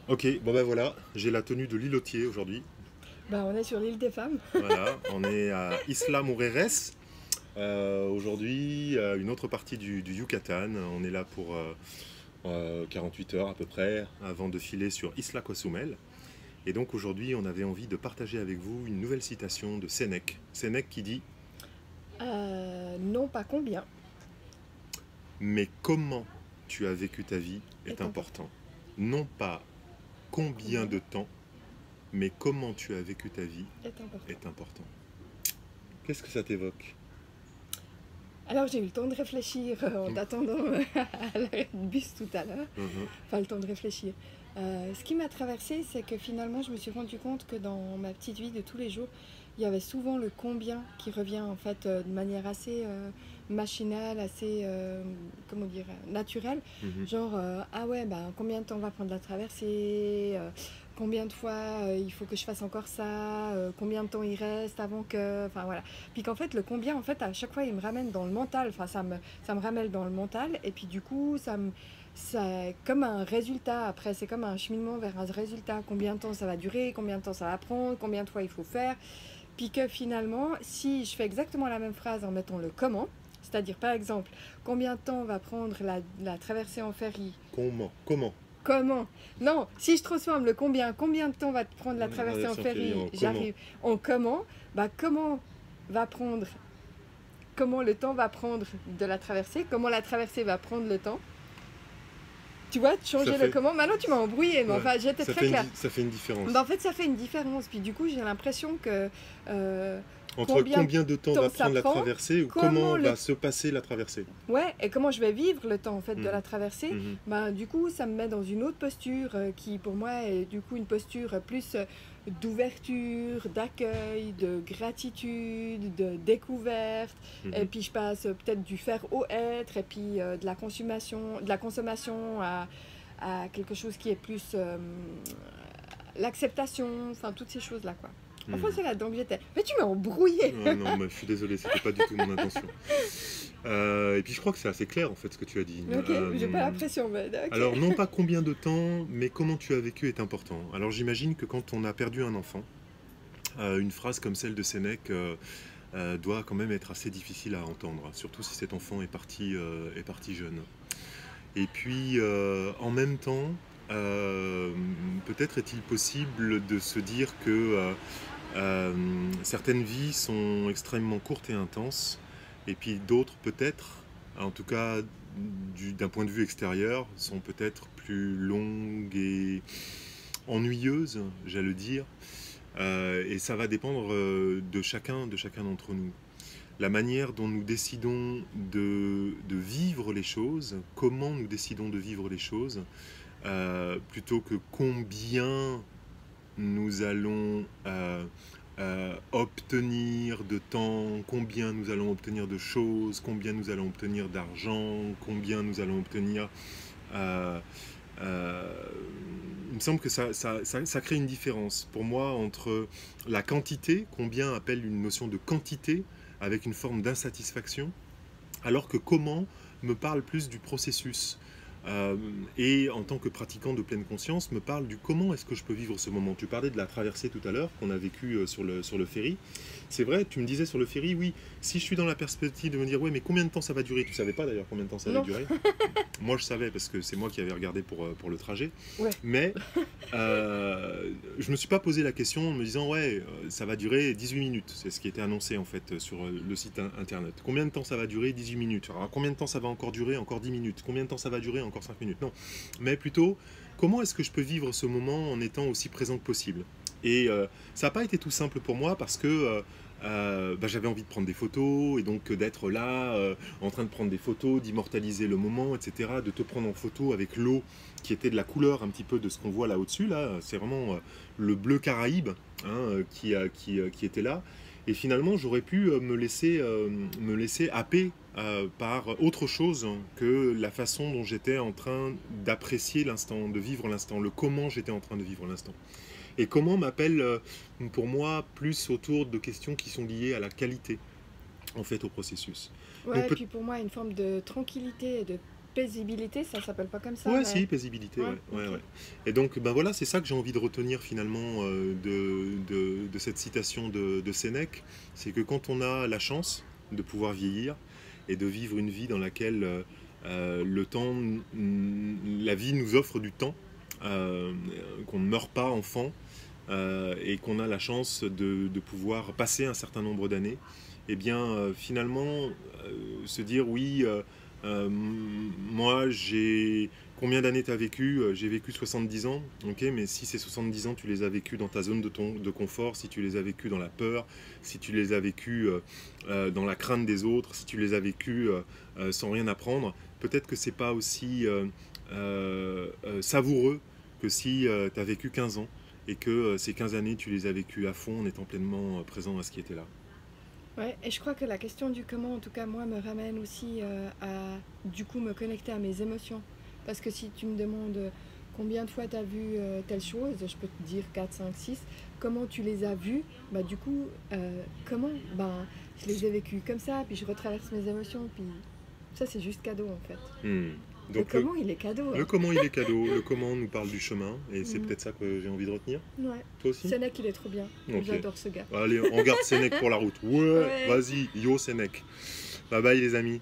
Ok, bon ben voilà, j'ai la tenue de l'îlotier aujourd'hui. Bah, on est sur l'île des femmes. Voilà, on est à Isla Mujeres. Aujourd'hui, une autre partie du Yucatan. On est là pour 48 heures à peu près avant de filer sur Isla Cozumel. Et donc aujourd'hui, on avait envie de partager avec vous une nouvelle citation de Sénèque. Sénèque qui dit: Non, pas combien mais comment tu as vécu ta vie est est important. important. Non pas combien Combien de temps, mais comment tu as vécu ta vie est important. est important. Qu'est-ce que ça t'évoque? Alors j'ai eu le temps de réfléchir en t'attendant à l'arrêt de bus tout à l'heure. Mhm. Enfin, le temps de réfléchir. Ce qui m'a traversé, c'est que finalement, je me suis rendu compte que dans ma petite vie de tous les jours, il y avait souvent le combien qui revient en fait de manière assez machinale, assez comment dire, naturelle. Mhm. Genre, ah ouais, bah, combien de temps va prendre la traversée combien de fois il faut que je fasse encore ça, combien de temps il reste avant que. Enfin voilà. Puis qu'en fait, le combien, en fait, à chaque fois, il me ramène dans le mental. Enfin, ça me ramène dans le mental. Et puis du coup, c'est comme un résultat. Après, c'est comme un cheminement vers un résultat. Combien de temps ça va durer, combien de temps ça va prendre, combien de fois il faut faire. Puis que finalement, si je fais exactement la même phrase en mettant le comment, c'est-à-dire par exemple, combien de temps va prendre la traversée en ferry. Comment? Comment? Non, si je transforme le combien de temps va te prendre la La traversée en traversée en ferry ferry, en comment? j'arrive en comment, bah comment va prendre, comment le temps va prendre de la traversée, comment la traversée va prendre le temps. Tu vois, Ça changer le fait, comment. Maintenant tu m'as embrouillé, mais ouais, enfin j'étais très claire. ça fait une différence. Bah, en fait ça fait une différence, puis du coup j'ai l'impression que euh, Entre combien de combien de temps va temps ça prendre la prend, traversée ou comment comment le va se passer la traversée. ouais, et comment je vais vivre le temps en fait de Mhm. la traversée, Mhm. bah, du coup ça me met dans une autre posture qui pour moi est du coup une posture plus d'ouverture, d'accueil, de gratitude, de découverte. Et Mhm. puis je passe peut-être du faire au être et puis de la consommation à quelque chose qui est plus l'acceptation, enfin toutes ces choses-là quoi. Enfin Mhm. c'est là-dedans que j'étais. Mais tu m'as embrouillé. Ouais, non, mais je suis désolé, c'était pas du tout mon intention. Et puis je crois que c'est assez clair en fait ce que tu as dit. Ok, j'ai pas la pression, mais Alors ok. non pas combien de temps, mais comment tu as vécu est important. Alors j'imagine que quand on a perdu un enfant, une phrase comme celle de Sénèque doit quand même être assez difficile à entendre, surtout si cet enfant est parti jeune. Et puis en même temps, euh, peut-être est-il possible de se dire que certaines vies sont extrêmement courtes et intenses, et puis d'autres peut-être, en tout cas d'un point de vue extérieur, sont peut-être plus longues et ennuyeuses, j'allais dire. Et ça va dépendre de chacun d'entre nous. La manière dont nous décidons de vivre les choses, comment nous décidons de vivre les choses, plutôt que combien nous allons obtenir de temps, combien nous allons obtenir de choses, combien nous allons obtenir d'argent, combien nous allons obtenir. euh, euh, il me semble que ça crée une différence pour moi entre la quantité, combien appelle une notion de quantité, avec une forme d'insatisfaction, alors que comment me parle plus du processus. Euh, et en tant que pratiquant de pleine conscience, me parle du comment est-ce que je peux vivre ce moment. Tu parlais de la traversée tout à l'heure qu'on a vécue sur le ferry. C'est vrai, tu me disais sur le ferry, oui, si je suis dans la perspective de me dire, ouais, mais combien de temps ça va durer? Tu savais pas d'ailleurs combien de temps ça allait Non, durer. Moi, je savais parce que c'est moi qui avais regardé pour le trajet. ouais. Mais je me suis pas posé la question en me disant, ouais, ça va durer 18 minutes. C'est ce qui était annoncé en fait sur le site internet. Combien de temps ça va durer? 18 minutes. Alors, combien de temps ça va encore durer? Encore 10 minutes. Combien de temps ça va durer? Encore 5 minutes. Non. Mais plutôt, comment est-ce que je peux vivre ce moment en étant aussi présent que possible? Et ça n'a pas été tout simple pour moi parce que bah, j'avais envie de prendre des photos et donc d'être là en train de prendre des photos, d'immortaliser le moment, etc. De te prendre en photo avec l'eau qui était de la couleur un petit peu de ce qu'on voit là au-dessus. Là, c'est vraiment le bleu Caraïbe hein, qui était là. Et finalement, j'aurais pu me laisser happer par autre chose que la façon dont j'étais en train d'apprécier l'instant, de vivre l'instant, le comment j'étais en train de vivre l'instant. Et comment m'appelle pour moi plus autour de questions qui sont liées à la qualité en fait au processus. Donc Ouais, puis pour moi, une forme de tranquillité et de paisibilité, ça s'appelle pas comme ça, Ouais, mais... si, paisibilité, Ouais, ouais, ouais, ok. ouais. Et donc, ben voilà, c'est ça que j'ai envie de retenir finalement de cette citation de Sénèque, c'est que quand on a la chance de pouvoir vieillir et de vivre une vie dans laquelle le temps, la vie nous offre du temps, euh, qu'on ne meurt pas enfant, et qu'on a la chance de pouvoir passer un certain nombre d'années, eh bien finalement se dire oui, moi j'ai... Combien d'années tu as vécu? J'ai vécu 70 ans, ok, mais si ces 70 ans tu les as vécus dans ta zone de confort, si tu les as vécus dans la peur, si tu les as vécus dans la crainte des autres, si tu les as vécus sans rien apprendre, peut-être que c'est pas aussi savoureux que si tu as vécu 15 ans et que ces 15 années, tu les as vécues à fond en étant pleinement présent à ce qui était là. Ouais, et je crois que la question du comment, en tout cas moi, me ramène aussi à du coup me connecter à mes émotions. Parce que si tu me demandes combien de fois tu as vu telle chose, je peux te dire 4, 5, 6. Comment tu les as vues? Bah du coup, comment? Ben, je les ai vécues comme ça, puis je retraverse mes émotions, puis ça c'est juste cadeau en fait. Hmm. Le Donc comment il est cadeau, le hein. comment il est cadeau, le comment nous parle du chemin, et c'est Mhm. peut-être ça que j'ai envie de retenir. Ouais. Toi aussi? Sénèque il est trop bien. Ok. J'adore ce gars. Allez, on garde Sénèque pour la route. Ouais, Ouais. vas-y, yo Sénèque. Bye bye les amis.